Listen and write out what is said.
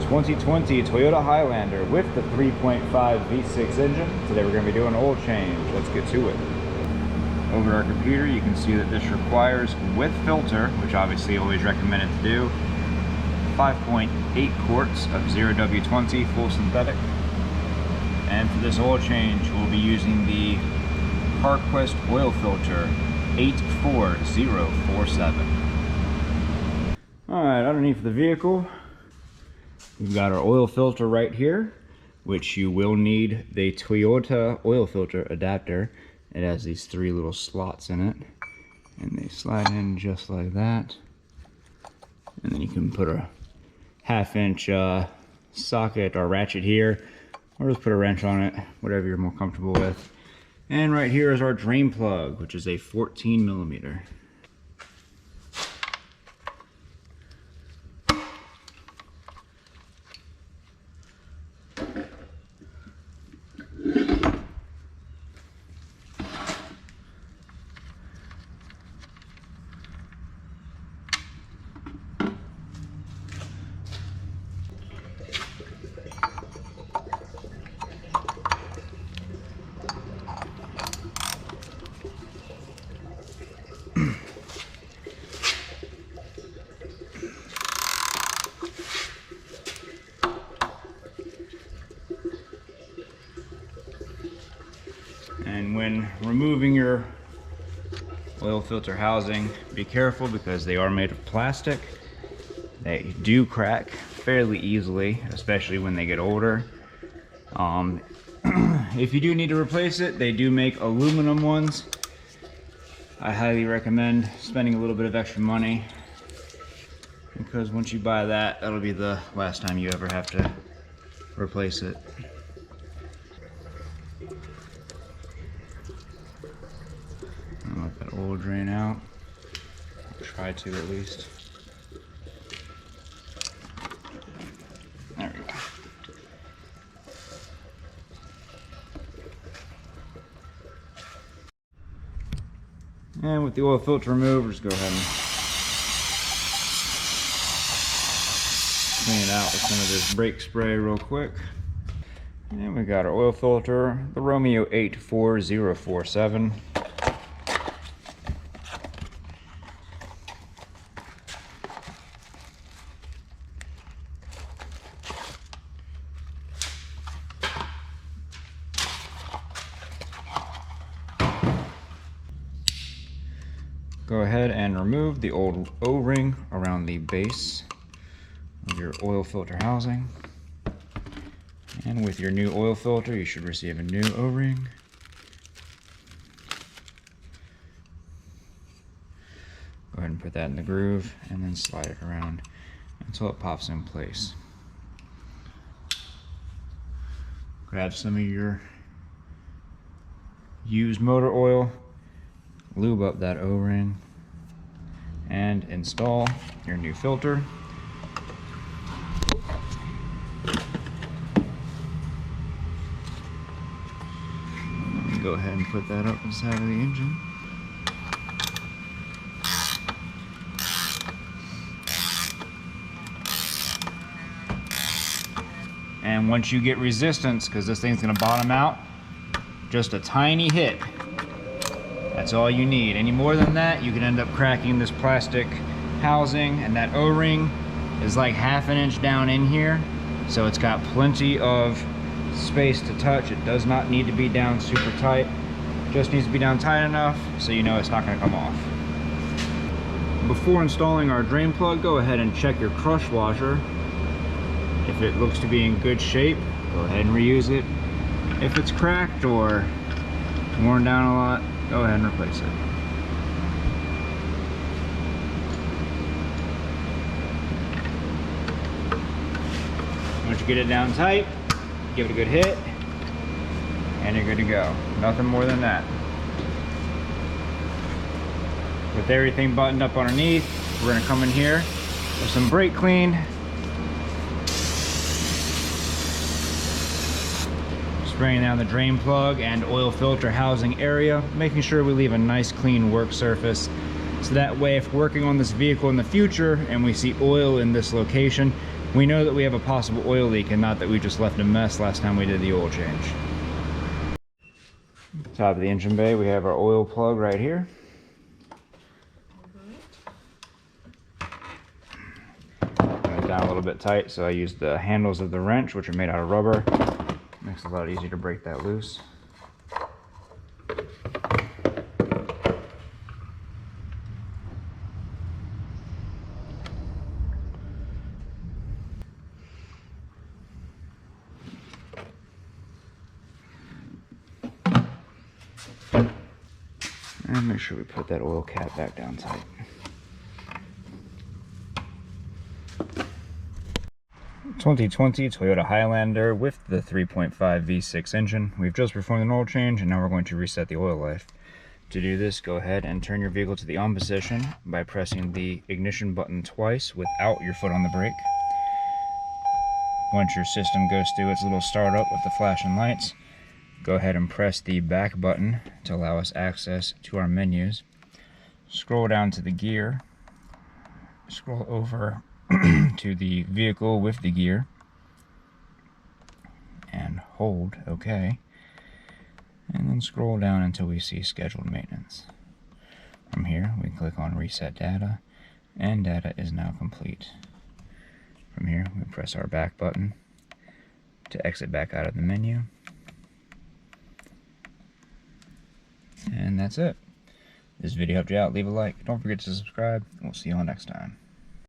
2020 Toyota Highlander with the 3.5 V6 engine. Today we're going to be doing an oil change. Let's get to it. Over our computer you can see that this requires with filter, which obviously always recommended to do, 5.8 quarts of 0W20 full synthetic. And for this oil change we'll be using the Carquest oil filter 84047. Alright, underneath the vehicle we've got our oil filter right here, which you will need the Toyota oil filter adapter. It has these 3 little slots in it, and they slide in just like that. And then you can put a 1/2 inch socket or ratchet here, or just put a wrench on it, whatever you're more comfortable with. And right here is our drain plug, which is a 14mm. And when removing your oil filter housing, be careful because they are made of plastic. They do crack fairly easily, especially when they get older. If you do need to replace it, they do make aluminum ones. I highly recommend spending a little bit of extra money, because once you buy that, that'll be the last time you ever have to replace it. Let that oil drain out. I'll try to at least. There we go. And with the oil filter removed, just go ahead and clean it out with some of this brake spray real quick. And we got our oil filter, the Romeo 84047. Go ahead and remove the old O-ring around the base of your oil filter housing. And with your new oil filter, you should receive a new O-ring. Go ahead and put that in the groove and then slide it around until it pops in place. Grab some of your used motor oil, lube up that O-ring, and install your new filter. Go ahead and put that up inside of the engine. And once you get resistance, because this thing's going to bottom out, just a tiny hit. That's all you need. Any more than that, you can end up cracking this plastic housing, and that O-ring is like 1/2 inch down in here, so it's got plenty of space to touch. It does not need to be down super tight. It just needs to be down tight enough so you know it's not going to come off. Before installing our drain plug, go ahead and check your crush washer. If it looks to be in good shape, go ahead and reuse it. If it's cracked or worn down a lot, go ahead and replace it. Once you get it down tight, give it a good hit, and you're good to go. Nothing more than that. With everything buttoned up underneath, we're going to come in here with some brake clean. Spraying down the drain plug and oil filter housing area, making sure we leave a nice clean work surface, so that way if working on this vehicle in the future and we see oil in this location, we know that we have a possible oil leak and not that we just left a mess last time we did the oil change. Top of the engine bay, we have our oil plug right here. Down a little bit tight, so I used the handles of the wrench, which are made out of rubber. Makes it a lot easier to break that loose. And make sure we put that oil cap back down tight. (2020) Toyota Highlander with the 3.5 V6 engine. We've just performed an oil change and now we're going to reset the oil life. To do this, go ahead and turn your vehicle to the on position by pressing the ignition button twice without your foot on the brake. Once your system goes through its little startup with the flashing lights, go ahead and press the back button to allow us access to our menus. Scroll down to the gear, scroll over to the vehicle with the gear, and hold OK. And then scroll down until we see scheduled maintenance. From here, we click on reset data, and data is now complete. From here, we press our back button to exit back out of the menu. And that's it. If this video helped you out, leave a like. Don't forget to subscribe. We'll see you all next time.